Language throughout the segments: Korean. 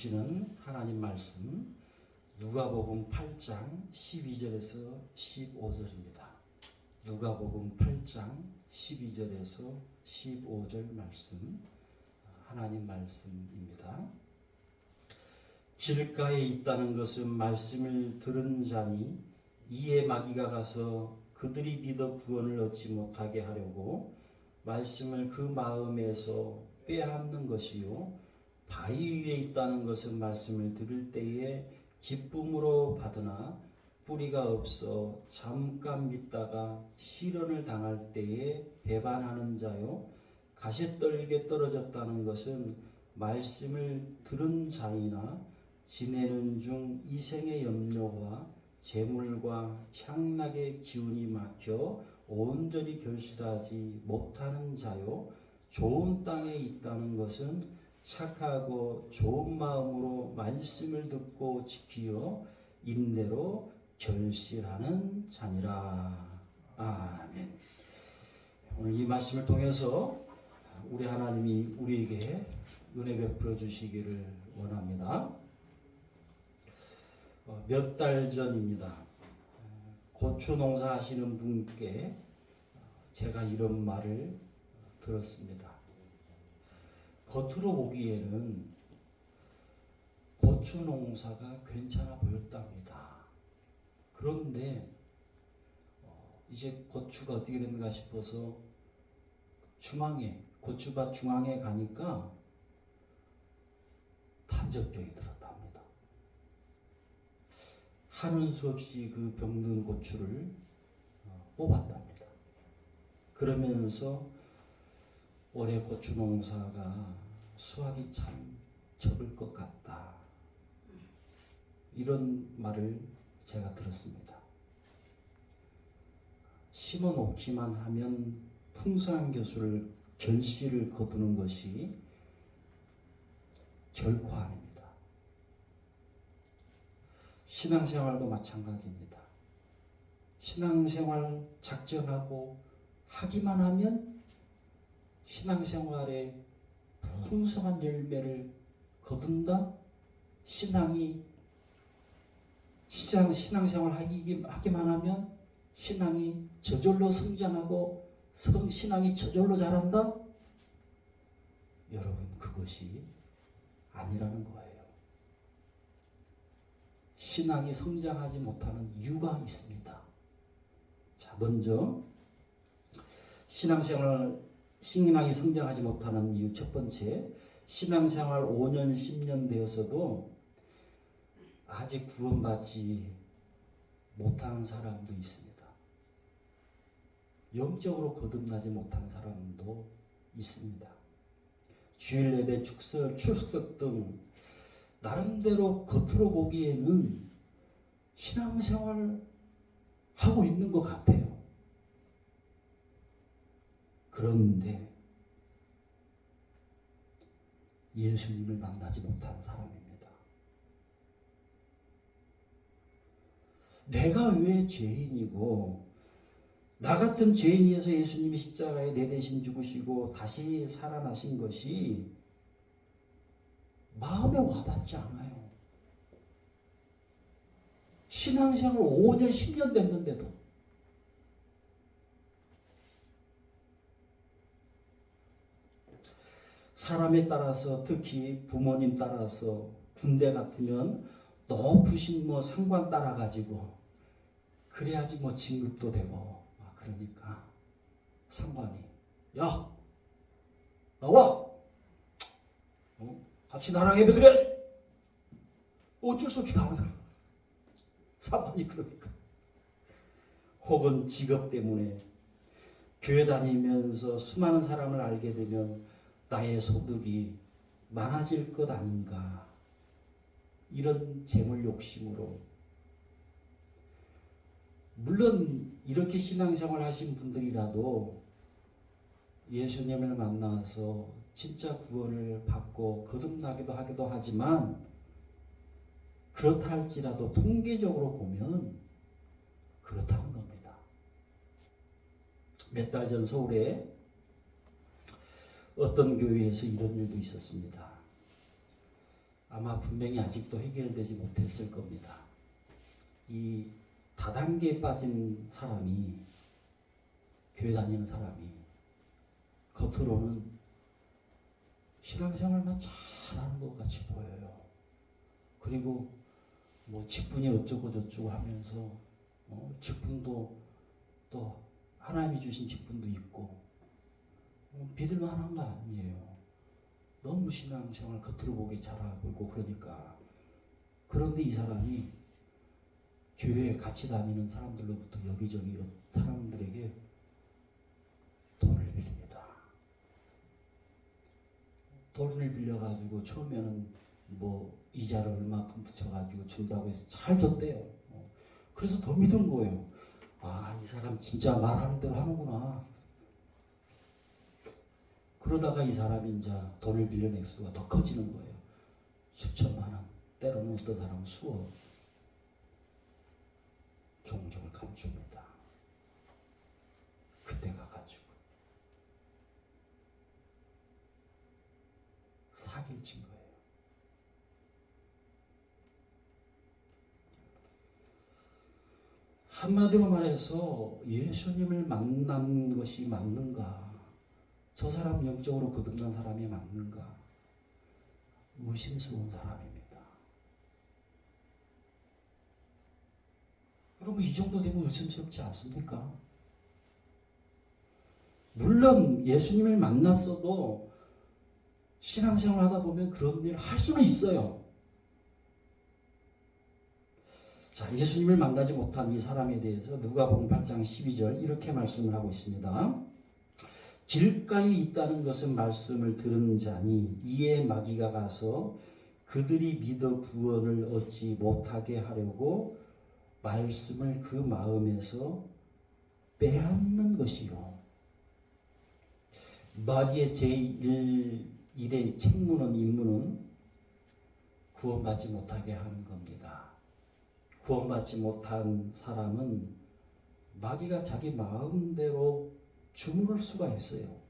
주시는 하나님 말씀 누가복음 8장 12절에서 15절입니다. 누가복음 8장 12절에서 15절 말씀, 하나님 말씀입니다. 길가에 있다는 것은 말씀을 들은 자니 이에 마귀가 가서 그들이 믿어 구원을 얻지 못하게 하려고 말씀을 그 마음에서 빼앗는 것이요, 바위 위에 있다는 것은 말씀을 들을 때에 기쁨으로 받으나 뿌리가 없어 잠깐 믿다가 시련을 당할 때에 배반하는 자요, 가시떨기에 떨어졌다는 것은 말씀을 들은 자이나 지내는 중 이생의 염려와 재물과 향락의 기운이 막혀 온전히 결실하지 못하는 자요, 좋은 땅에 있다는 것은 착하고 좋은 마음으로 말씀을 듣고 지키어 인내로 결실하는 자니라. 아멘. 오늘 이 말씀을 통해서 우리 하나님이 우리에게 은혜 베풀어 주시기를 원합니다. 몇 달 전입니다. 고추 농사 하시는 분께 제가 이런 말을 들었습니다. 겉으로 보기에는 고추 농사가 괜찮아 보였답니다. 그런데 이제 고추가 어떻게 됐는가 싶어서 중앙에, 고추밭 중앙에 가니까 탄저병이 들었답니다. 하는 수 없이 그 병든 고추를 뽑았답니다. 그러면서 올해 고추 농사가 수확이 참 적을 것 같다, 이런 말을 제가 들었습니다. 심어 놓기만 하면 풍성한 결실을 거두는 것이 결코 아닙니다. 신앙생활도 마찬가지입니다. 신앙생활 작정하고 하기만 하면 신앙생활에 풍성한 열매를 거둔다. 신앙생활 하기만 하면 신앙이 저절로 성장하고 신앙이 저절로 자란다. 여러분, 그것이 아니라는 거예요. 신앙이 성장하지 못하는 이유가 있습니다. 자, 먼저 신앙이 성장하지 못하는 이유 첫 번째, 신앙생활 5년 10년 되어서도 아직 구원받지 못한 사람도 있습니다. 영적으로 거듭나지 못한 사람도 있습니다. 주일 예배, 출석 등 나름대로 겉으로 보기에는 신앙생활 하고 있는 것 같아요. 그런데 예수님을 만나지 못한 사람입니다. 내가 왜 죄인이고, 나 같은 죄인이어서 예수님이 십자가에 내 대신 죽으시고 다시 살아나신 것이 마음에 와닿지 않아요. 신앙생활 5년 10년 됐는데도. 사람에 따라서, 특히 부모님 따라서, 군대 같으면 높으신 상관 따라가지고 그래야지 진급도 되고, 그러니까 상관이, 야, 나와, 같이 나랑 예배 드려야지. 어쩔 수 없이 가는 거야. 상관이 그러니까. 혹은 직업 때문에 교회 다니면서 수많은 사람을 알게 되면 나의 소득이 많아질 것 아닌가, 이런 재물 욕심으로. 물론 이렇게 신앙생활 하신 분들이라도 예수님을 만나서 진짜 구원을 받고 거듭나기도 하기도 하지만, 그렇다 할지라도 통계적으로 보면 그렇다는 겁니다. 몇 달 전 서울에 어떤 교회에서 이런 일도 있었습니다. 아마 분명히 아직도 해결되지 못했을 겁니다. 이 다단계에 빠진 사람이, 교회 다니는 사람이 겉으로는 신앙생활만 잘하는 것 같이 보여요. 그리고 뭐 직분이 어쩌고 저쩌고 하면서 직분도 또 하나님이 주신 직분도 있고 믿을 만한 거 아니에요. 너무 신앙생활 겉으로 보기 잘하고 있고 그러니까. 그런데 이 사람이 교회에 같이 다니는 사람들로부터 여기저기 사람들에게 돈을 빌립니다. 돈을 빌려가지고 처음에는 뭐 이자를 얼마큼 붙여가지고 준다고 해서 잘 줬대요. 그래서 더 믿은 거예요. 아, 이 사람 진짜 말하는 대로 하는구나. 그러다가 이 사람이 이제 돈을 빌린 액수가 더 커지는 거예요. 수천만 원, 때로는 어떤 사람은 수억. 종종을 감춥니다. 그때 가가지고 사기를 친 거예요. 한마디로 말해서 예수님을 만난 것이 맞는가? 저 사람 영적으로 거듭난 사람이 맞는가? 의심스러운 사람입니다. 여러분, 이 정도 되면 의심스럽지 않습니까? 물론 예수님을 만났어도 신앙생활 하다 보면 그런 일을 할 수는 있어요. 자, 예수님을 만나지 못한 이 사람에 대해서 누가복음 8장 12절 이렇게 말씀을 하고 있습니다. 길가에 있다는 것은 말씀을 들은 자니 이에 마귀가 가서 그들이 믿어 구원을 얻지 못하게 하려고 말씀을 그 마음에서 빼앗는 것이요. 마귀의 제1일의 책무는 임무는 구원받지 못하게 하는 겁니다. 구원받지 못한 사람은 마귀가 자기 마음대로 주무를 수가 있어요.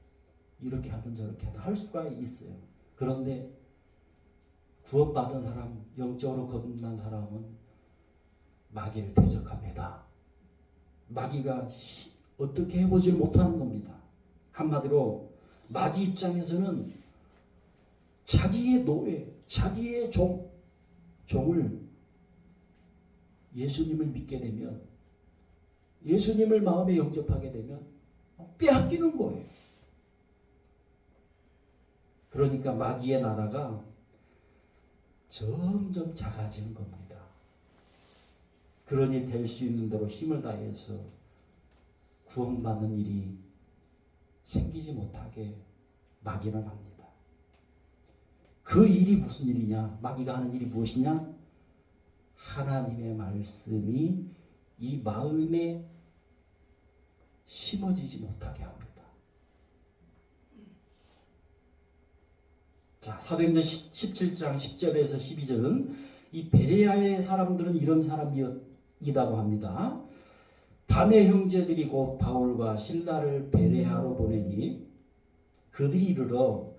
이렇게 하든 저렇게 하든 할 수가 있어요. 그런데 구원받은 사람, 영적으로 거듭난 사람은 마귀를 대적합니다. 마귀가 어떻게 해보질 못하는 겁니다. 한마디로 마귀 입장에서는 자기의 노예, 자기의 종을 예수님을 믿게 되면, 예수님을 마음에 영접하게 되면 빼앗기는 거예요. 그러니까 마귀의 나라가 점점 작아지는 겁니다. 그러니 될 수 있는 대로 힘을 다해서 구원받는 일이 생기지 못하게 마귀는 합니다. 그 일이 무슨 일이냐? 마귀가 하는 일이 무엇이냐? 하나님의 말씀이 이 마음에 심어지지 못하게 합니다. 자, 사도행전 17장 10절에서 12절은 이 베레아의 사람들은 이런 사람이다고 합니다. 밤에 형제들이 곧 바울과 실라를 베레아로 보내니 그들이 이르러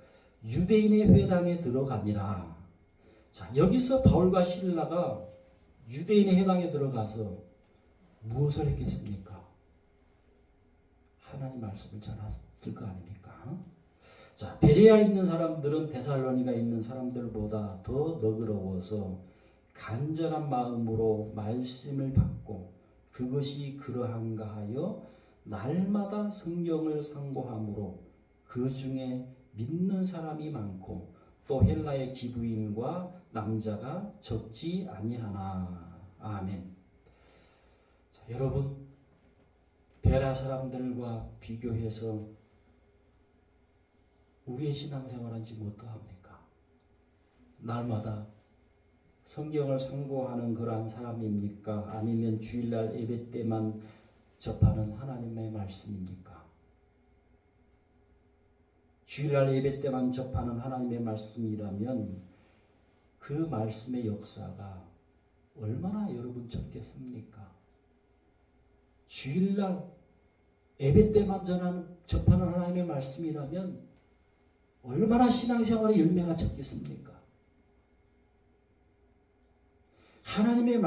유대인의 회당에 들어가니라. 자, 여기서 바울과 실라가 유대인의 회당에 들어가서 무엇을 했겠습니까? 하나님 말씀을 전했을 거 아닙니까? 자, 베레아에 있는 사람들은 데살로니가 있는 사람들보다 더 너그러워서 간절한 마음으로 말씀을 받고 그것이 그러한가 하여 날마다 성경을 상고함으로 그 중에 믿는 사람이 많고 또 헬라의 기부인과 남자가 적지 아니하나. 아멘. 자, 여러분, 베레아 사람들과 비교해서 우리의 신앙생활은 지금 어떠합니까? 날마다 성경을 상고하는 그러한 사람입니까? 아니면 주일날 예배 때만 접하는 하나님의 말씀입니까? 주일날 예배 때만 접하는 하나님의 말씀이라면 그 말씀의 역사가 얼마나 여러분 적겠습니까? 주일날 예배 때만 접하는 하나님의 말씀이라면 얼마나 신앙생활의 열매가 적겠습니까? 하나님의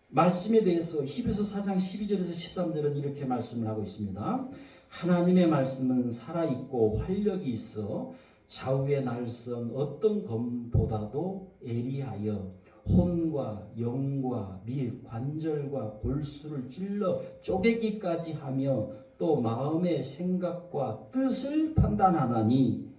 말씀에 대해서 히브리서 4장 12절에서 13절은 이렇게 말씀을 하고 있습니다. 하나님의 말씀은 살아있고 활력이 있어 좌우의 날선 어떤 검보다도 예리하여 혼과 영과 및 관절과 골수를 찔러 쪼개기까지 하며 또 마음의 생각과 뜻을 판단하나니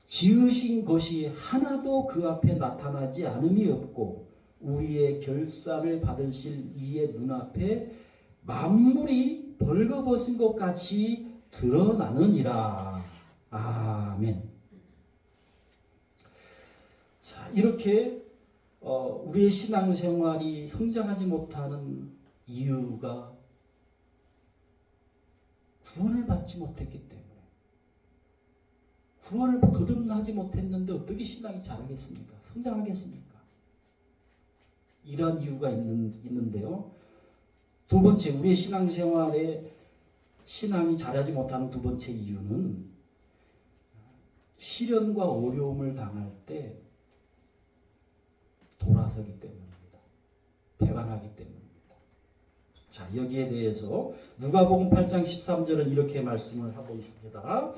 지으신 것이 하나도 그 앞에 나타나지 않음이 없고 우리의 결산을 받으실 이의 눈앞에 만물이 벌거벗은 것 같이 드러나느니라. 아멘. 자, 이렇게 우리의 신앙생활이 성장하지 못하는 이유가 구원을 받지 못했기 때문에, 구원을 거듭나지 못했는데 어떻게 신앙이 자라겠습니까? 성장하겠습니까? 이런 이유가 있는데요. 두 번째, 우리의 신앙생활에 신앙이 자라지 못하는 두 번째 이유는 시련과 어려움을 당할 때 돌아서기 때문입니다. 배반하기 때문입니다. 자, 여기에 대해서 누가복음 8장 13절은 이렇게 말씀을 하고 있습니다.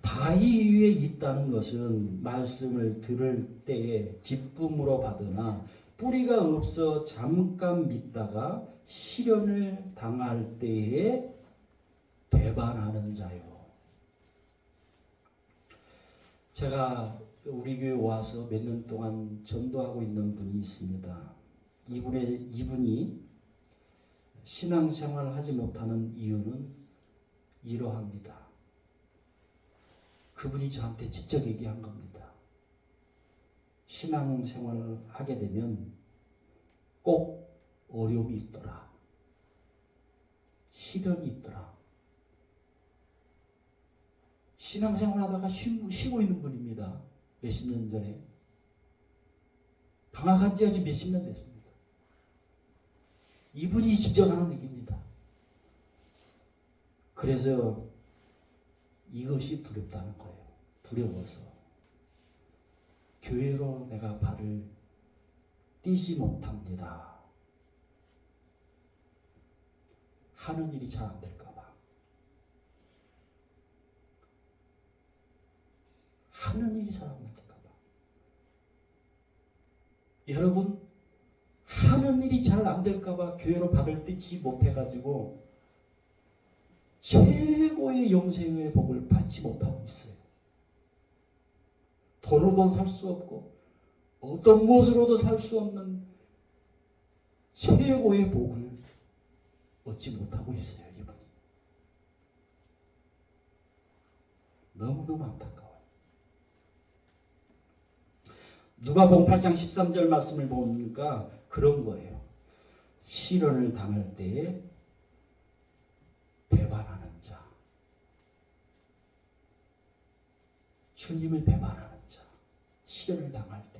바위 위에 있다는 것은 말씀을 들을 때에 기쁨으로 받으나 뿌리가 없어 잠깐 믿다가 시련을 당할 때에 배반하는 자요. 제가 우리 교회 와서 몇 년 동안 전도하고 있는 분이 있습니다. 이분이 신앙생활을 하지 못하는 이유는 이러합니다. 그분이 저한테 직접 얘기한 겁니다. 신앙생활을 하게 되면 꼭 어려움이 있더라. 시련이 있더라. 신앙생활 하다가 쉬고 있는 분입니다. 몇십 년 전에. 방학한 지 아직 몇십 년 됐습니다. 이분이 직접 하는 얘기입니다. 그래서 이것이 두렵다는 거예요. 두려워서. 교회로 내가 발을 띄지 못합니다. 하는 일이 잘 안 될까 봐. 하는 일이 잘 안 될까 봐. 여러분, 하는 일이 잘 안 될까 봐 교회로 발을 띄지 못해가지고 최고의 영생의 복을 받지 못하고 있어요. 돈으로도 살 수 없고 어떤 무엇으로도 살 수 없는 최고의 복을 얻지 못하고 있어요. 이분이. 너무너무 안타까워요. 누가복음 8장 13절 말씀을 보니까 그런 거예요. 시련을 당할 때에 배반하는 자, 주님을 배반하는 자, 시련을 당할 때.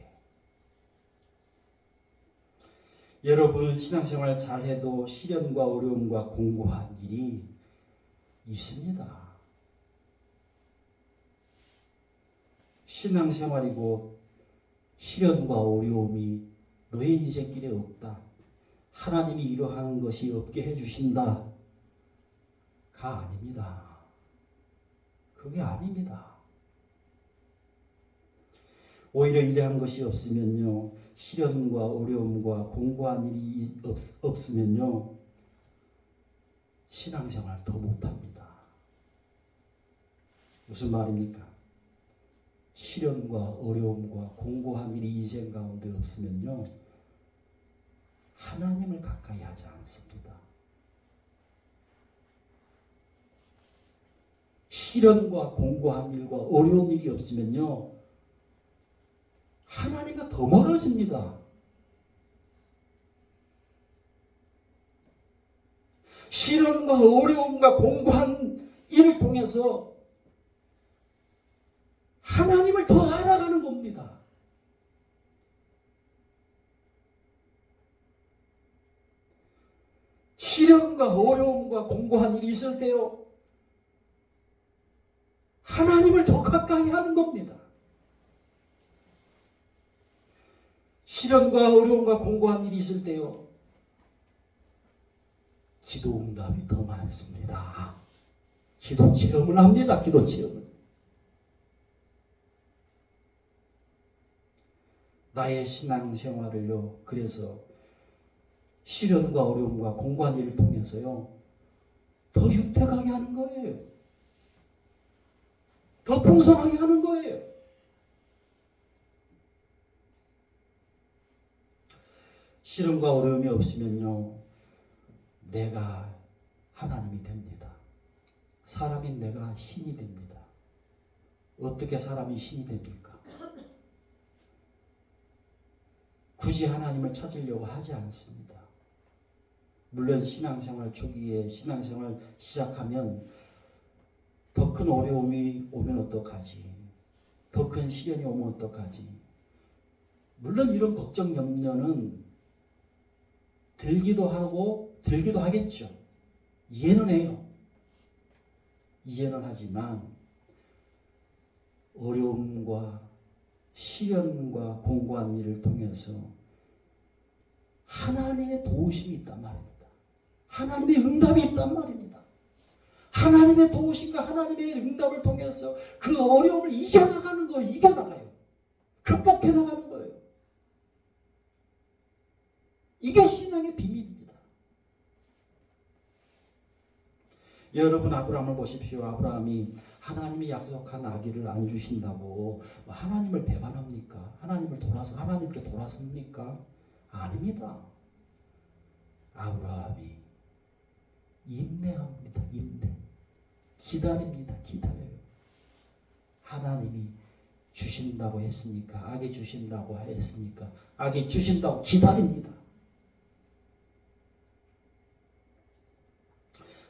여러분, 신앙생활 잘해도 시련과 어려움과 공고한 일이 있습니다. 신앙생활이고 시련과 어려움이 너의 인생길에 없다. 하나님이 이러한 것이 없게 해주신다. 가 아닙니다. 그게 아닙니다. 오히려 이러한 것이 없으면요, 시련과 어려움과 공고한 일이 없으면요, 신앙생활 더 못합니다. 무슨 말입니까? 시련과 어려움과 공고한 일이 인생 가운데 없으면요, 하나님을 가까이 하지 않습니다. 시련과 공고한 일과 어려운 일이 없으면요, 하나님과 더 멀어집니다. 시련과 어려움과 공고한 일을 통해서 하나님을 더 알아가는 겁니다. 시련과 어려움과 공고한 일이 있을 때요, 하나님을 더 가까이 하는 겁니다. 시련과 어려움과 공고한 일이 있을 때요, 기도 응답이 더 많습니다. 기도 체험을 합니다. 기도 체험을. 나의 신앙생활을요, 그래서 시련과 어려움과 공고한 일을 통해서요, 더 유택하게 하는 거예요. 더 풍성하게 하는 거예요. 시련과 어려움이 없으면요, 내가 하나님이 됩니다. 사람인 내가 신이 됩니다. 어떻게 사람이 신이 됩니까? 굳이 하나님을 찾으려고 하지 않습니다. 물론 신앙생활 초기에 신앙생활 시작하면 더 큰 어려움이 오면 어떡하지? 더 큰 시련이 오면 어떡하지? 물론 이런 걱정 염려는 들기도 하고 들기도 하겠죠. 이해는 해요. 이해는 하지만 어려움과 시련과 공고한 일을 통해서 하나님의 도우심이 있단 말입니다. 하나님의 응답이 있단 말입니다. 하나님의 도우심과 하나님의 응답을 통해서 그 어려움을 이겨나가는 거예요. 이겨나가요. 극복해 나가는 거예요. 이게 신앙의 비밀입니다. 여러분, 아브라함을 보십시오. 아브라함이 하나님이 약속한 아기를 안 주신다고 하나님을 배반합니까? 하나님께 돌아섭니까? 아닙니다. 아브라함이 인내합니다. 인내. 기다립니다. 기다려요. 하나님이 주신다고 했으니까, 아기 주신다고 했으니까, 아기 주신다고 기다립니다.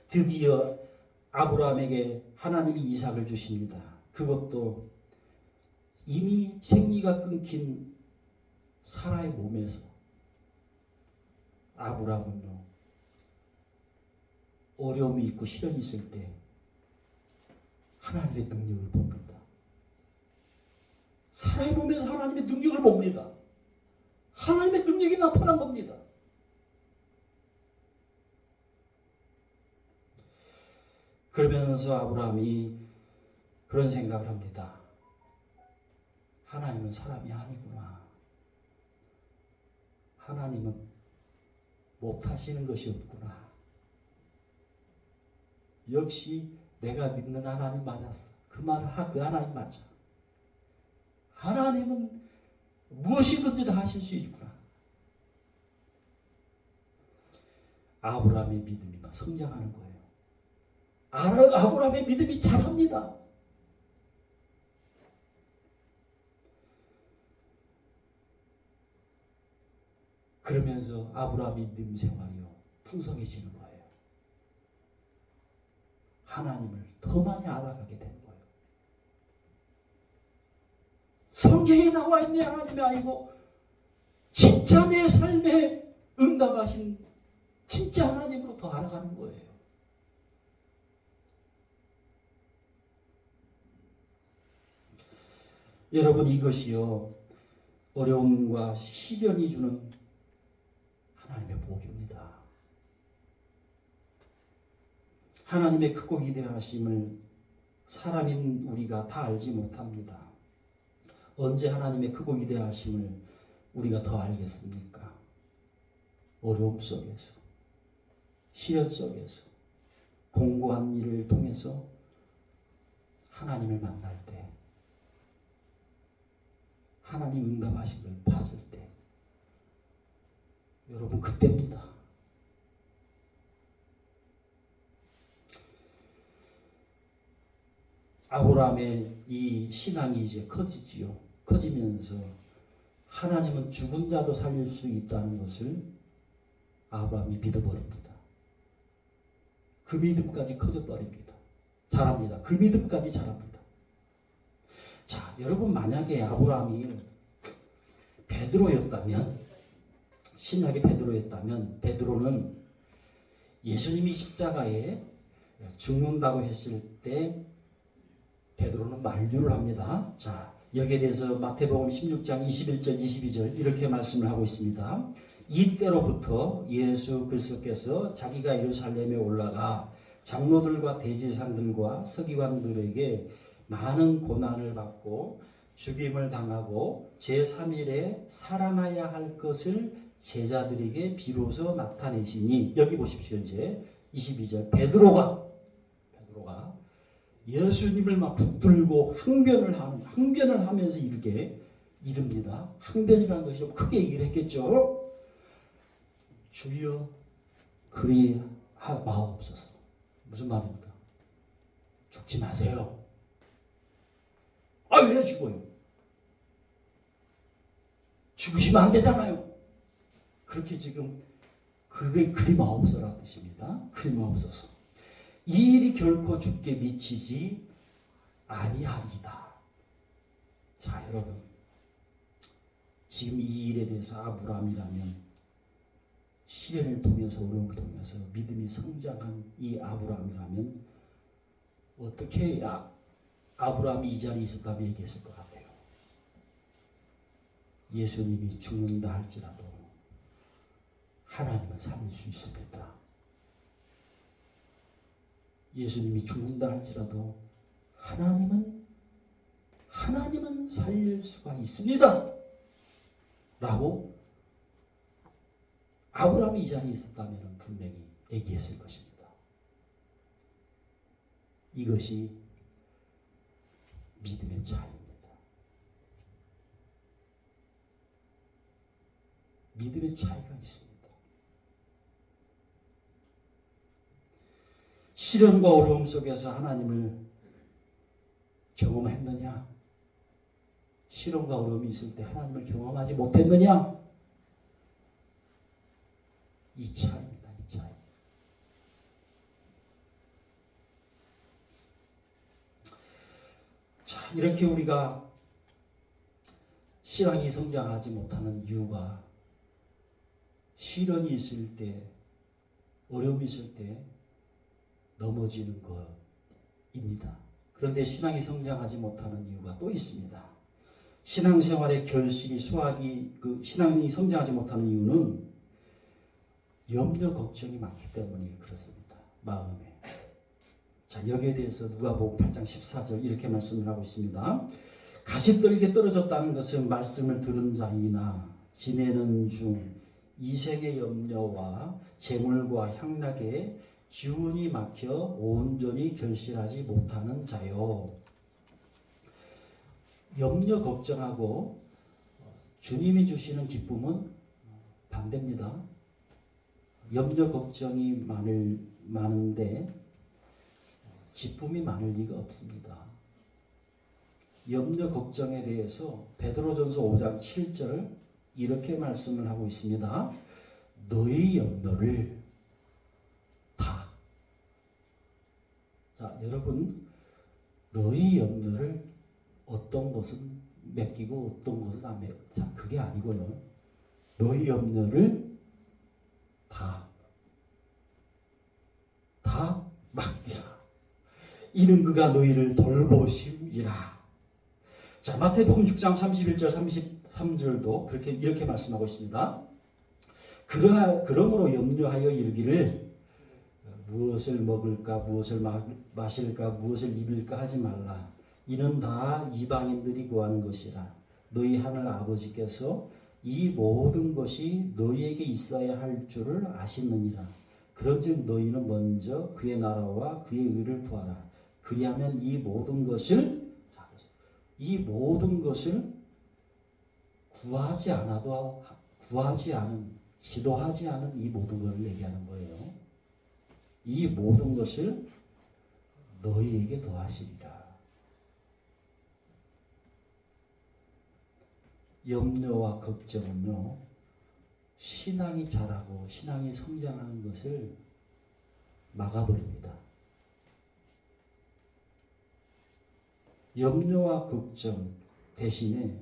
드디어 아브라함에게 하나님이 이삭을 주십니다. 그것도 이미 생리가 끊긴 사라의 몸에서. 아브라함은요, 어려움이 있고 시련이 있을 때 하나님의 능력을 봅니다. 사라의 몸에서 하나님의 능력을 봅니다. 하나님의 능력이 나타난 겁니다. 그러면서 아브라함이 그런 생각을 합니다. 하나님은 사람이 아니구나. 하나님은 못하시는 것이 없구나. 역시 내가 믿는 하나님 맞았어. 그 하나님 맞아. 하나님은 무엇이든지 다 하실 수 있구나. 아브라함의 믿음이 막 성장하는 거예요. 아브라함의 믿음이 자랍니다. 그러면서 아브라함의 믿음 생활이요, 풍성해지는 거예요. 하나님을 더 많이 알아가게 되는 거예요. 성경에 나와 있는 하나님이 아니고 진짜 내 삶에 응답하신 진짜 하나님으로 더 알아가는 거예요. 여러분, 이것이요, 어려움과 시련이 주는 하나님의 복입니다. 하나님의 크고 위대하심을 사람인 우리가 다 알지 못합니다. 언제 하나님의 크고 위대하심을 우리가 더 알겠습니까? 어려움 속에서, 시련 속에서, 공고한 일을 통해서 하나님을 만날 때, 하나님 응답하신 걸 봤을 때, 여러분, 그때입니다. 아브라함의 이 신앙이 이제 커지지요. 커지면서 하나님은 죽은 자도 살릴 수 있다는 것을 아브라함이 믿어버립니다. 그 믿음까지 커져버립니다. 자랍니다. 그 믿음까지 자랍니다. 자, 여러분, 만약에 아브라함이 베드로였다면, 신약의 베드로였다면, 베드로는 예수님이 십자가에 죽는다고 했을 때 베드로는 만류를 합니다. 자, 여기에 대해서 마태복음 16장 21절 22절 이렇게 말씀을 하고 있습니다. 이때로부터 예수 그리스도께서 자기가 예루살렘에 올라가 장로들과 대제사장들과 서기관들에게 많은 고난을 받고 죽임을 당하고 제3일에 살아나야 할 것을 제자들에게 비로소 나타내시니, 여기 보십시오. 이제 22절 베드로가 예수님을 막 붙들고 항변을 하면서 이렇게 이릅니다. 항변이라는 것이 크게 얘기를 했겠죠. 주여 그리 마옵소서. 무슨 말입니까? 죽지 마세요. 아, 왜 죽어요? 죽으시면 안 되잖아요. 그렇게 지금 그게 그리 마옵소서라는 뜻입니다. 그리 마옵소서. 이 일이 결코 죽게 미치지 아니하리이다. 자, 여러분, 지금 이 일에 대해서 아브라함이라면 시련을 통해서 어려움을 통해서 믿음이 성장한 이 아브라함이라면 어떻게 아브라함이 이 자리에 있었다면 얘기했을 것 같아요. 예수님이 죽는다 할지라도 하나님은 살릴 수 있습니다. 예수님이 죽는다 할지라도 하나님은 살릴 수가 있습니다. 라고 아브라함이 이 자리에 있었다면 분명히 얘기했을 것입니다. 이것이 믿음의 차이입니다. 믿음의 차이가 있습니다. 시련과 어려움 속에서 하나님을 경험했느냐? 시련과 어려움이 있을 때 하나님을 경험하지 못했느냐? 이 차이입니다. 이 차이. 자, 이렇게 우리가 신앙이 성장하지 못하는 이유가 시련이 있을 때, 어려움이 있을 때 넘어지는 것입니다. 그런데 신앙이 성장하지 못하는 이유가 또 있습니다. 신앙생활의 결실이 신앙이 성장하지 못하는 이유는 염려 걱정이 많기 때문에 그렇습니다. 마음에. 자, 여기에 대해서 누가복음 8장 14절 이렇게 말씀을 하고 있습니다. 가시떨기에 떨어졌다는 것은 말씀을 들은 자이나 지내는 중 이생의 염려와 재물과 향락에 기운이 막혀 온전히 결실하지 못하는 자요. 염려 걱정하고 주님이 주시는 기쁨은 반대입니다. 염려 걱정이 많은데 기쁨이 많을 리가 없습니다. 염려 걱정에 대해서 베드로전서 5장 7절 이렇게 말씀을 하고 있습니다. 너희 염려를 다. 자, 여러분, 너희 염려를 어떤 것은 맡기고 어떤 것은 안 맡기고, 자, 그게 아니고요. 너희 염려를 다 맡기라. 이는 그가 너희를 돌보심이라. 자, 마태복음 6장 31절 33절도 그렇게 이렇게 말씀하고 있습니다. 그러므로 염려하여 이르기를 무엇을 먹을까, 무엇을 마실까, 무엇을 입을까 하지 말라. 이는 다 이방인들이 구하는 것이라. 너희 하늘 아버지께서 이 모든 것이 너희에게 있어야 할 줄을 아시느니라. 그런즉 너희는 먼저 그의 나라와 그의 의를 구하라. 그리하면 이 모든 것을 구하지 않은, 기도하지 않은 이 모든 것을 얘기하는 거예요. 이 모든 것을 너희에게 더하시리라. 염려와 걱정은요, 신앙이 자라고 신앙이 성장하는 것을 막아버립니다. 염려와 걱정 대신에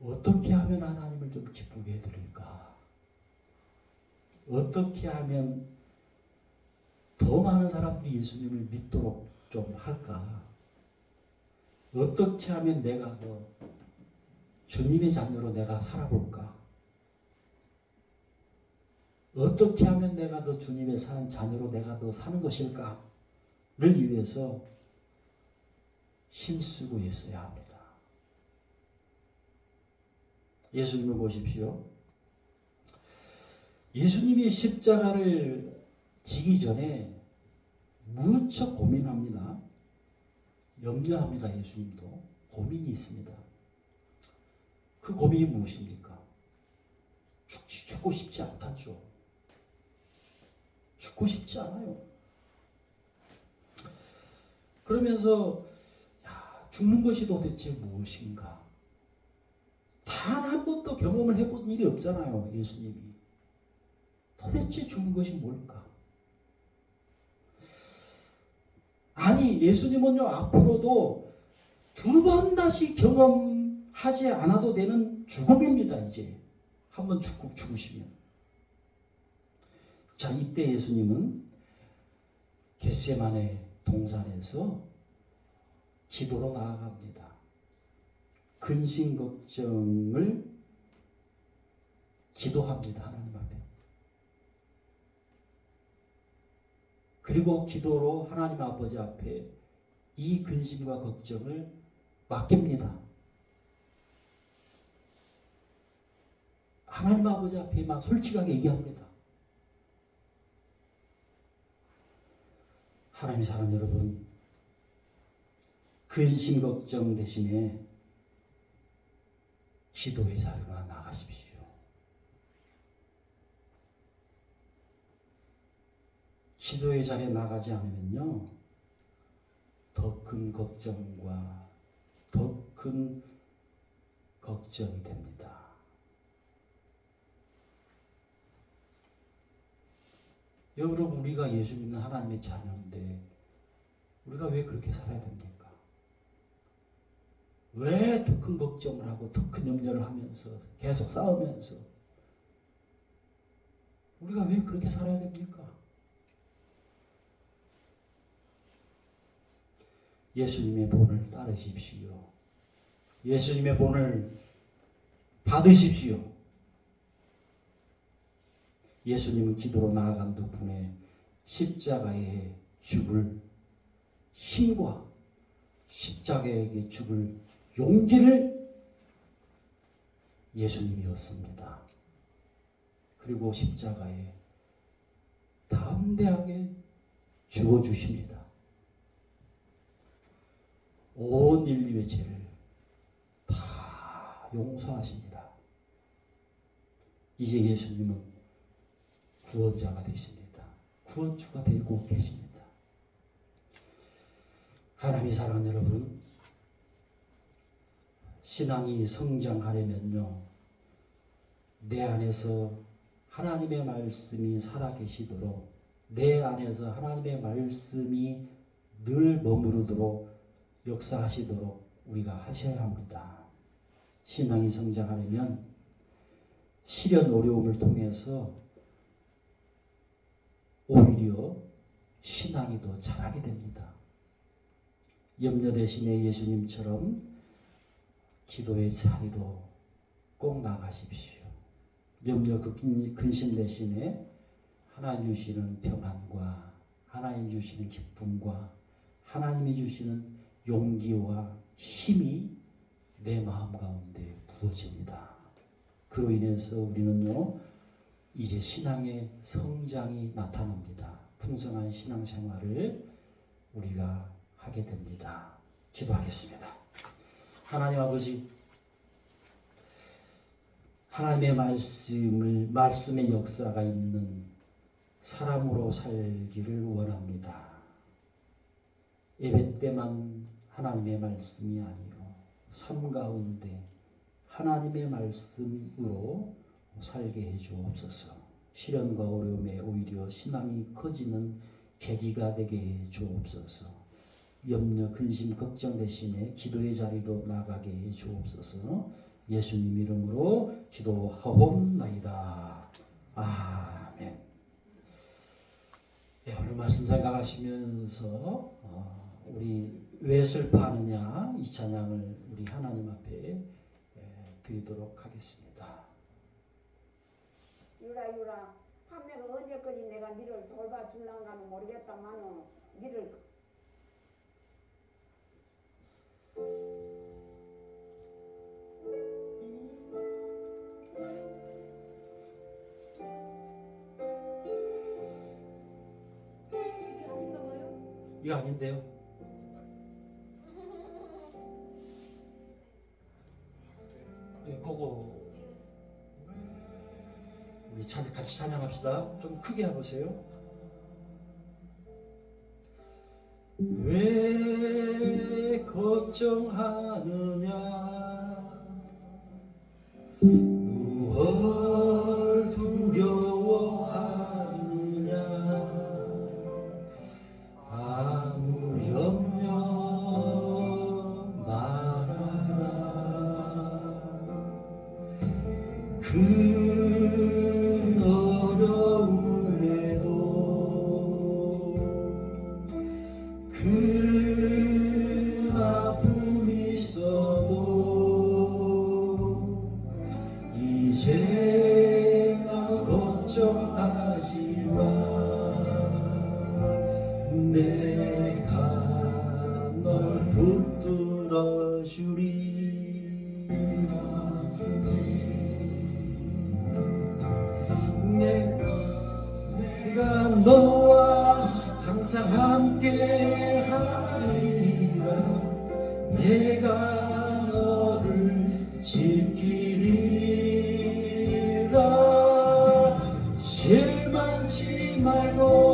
어떻게 하면 하나님을 좀 기쁘게 해드릴까? 어떻게 하면 더 많은 사람들이 예수님을 믿도록 좀 할까? 어떻게 하면 내가 더 주님의 자녀로 내가 살아볼까? 어떻게 하면 내가 더 주님의 자녀로 내가 더 사는 것일까를 위해서 힘쓰고 있어야 합니다. 예수님을 보십시오. 예수님이 십자가를 지기 전에 무척 고민합니다. 염려합니다. 예수님도 고민이 있습니다. 그 고민이 무엇입니까? 죽고 싶지 않다죠. 죽고 싶지 않아요. 그러면서 죽는 것이 도대체 무엇인가? 단 한 번도 경험을 해본 일이 없잖아요. 예수님이. 도대체 죽는 것이 뭘까? 아니, 예수님은요, 앞으로도 두 번 다시 경험하지 않아도 되는 죽음입니다, 이제. 한 번 죽으시면. 자, 이때 예수님은 겟세마네 동산에서 기도로 나아갑니다. 근심 걱정을 기도합니다. 하나님 앞에. 그리고 기도로 하나님 아버지 앞에 이 근심과 걱정을 맡깁니다. 하나님 아버지 앞에 막 솔직하게 얘기합니다. 하나님 사랑 여러분, 근심 걱정 대신에 기도의 자리로 나가십시오. 기도의 자리에 나가지 않으면요, 더 큰 걱정과 더 큰 걱정이 됩니다. 여러분, 우리가 예수 믿는 하나님의 자녀인데 우리가 왜 그렇게 살아야 됩니까? 왜 더 큰 걱정을 하고 더 큰 염려를 하면서 계속 싸우면서 우리가 왜 그렇게 살아야 됩니까? 예수님의 본을 따르십시오. 예수님의 본을 받으십시오. 예수님은 기도로 나아간 덕분에 십자가에 죽을 힘과 십자가에게 죽을 용기를 예수님이었습니다. 그리고 십자가에 담대하게 죽어주십니다. 온 인류의 죄를 다 용서하십니다. 이제 예수님은 구원자가 되십니다. 구원주가 되고 계십니다. 하나님이 사랑하는 여러분, 신앙이 성장하려면요, 내 안에서 하나님의 말씀이 살아계시도록, 내 안에서 하나님의 말씀이 늘 머무르도록 역사하시도록 우리가 하셔야 합니다. 신앙이 성장하려면 시련 어려움을 통해서 오히려 신앙이 더 자라게 됩니다. 염려 대신에 예수님처럼 기도의 자리로 꼭 나가십시오. 염려 근심 대신에 하나님 주시는 평안과 하나님 주시는 기쁨과 하나님이 주시는 용기와 힘이 내 마음 가운데 부어집니다. 그로 인해서 우리는요, 이제 신앙의 성장이 나타납니다. 풍성한 신앙생활을 우리가 하게 됩니다. 기도하겠습니다. 하나님 아버지, 하나님의 말씀의 역사가 있는 사람으로 살기를 원합니다. 예배 때만 하나님의 말씀이 아니요, 삶 가운데 하나님의 말씀으로 살게 해 주옵소서. 시련과 어려움에 오히려 신앙이 커지는 계기가 되게 해 주옵소서. 염려, 근심, 걱정 대신에 기도의 자리로 나가게 해 주옵소서. 예수님 이름으로 기도하옵나이다. 아멘. 네, 오늘 말씀 생각하시면서 우리 왜 슬퍼하느냐 이 찬양을 우리 하나님 앞에 드리도록 하겠습니다. 유라 한매가 언제까지 내가 니를 돌봐줄란가는 모르겠다마는 니를 이거 아닌데요. 그거 우리 같이 찬양합시다. 좀 크게 해보세요. 왜 걱정하느냐 무얼 두려워하느냐 아무 염려 말아라 그 어려움에도 그 아픔이 있어도 이제 난 걱정하지 마 내가 널 붙들어 주리 내가 너와 항상 함께 하리라 내가 너를 지키리라 실망치 말고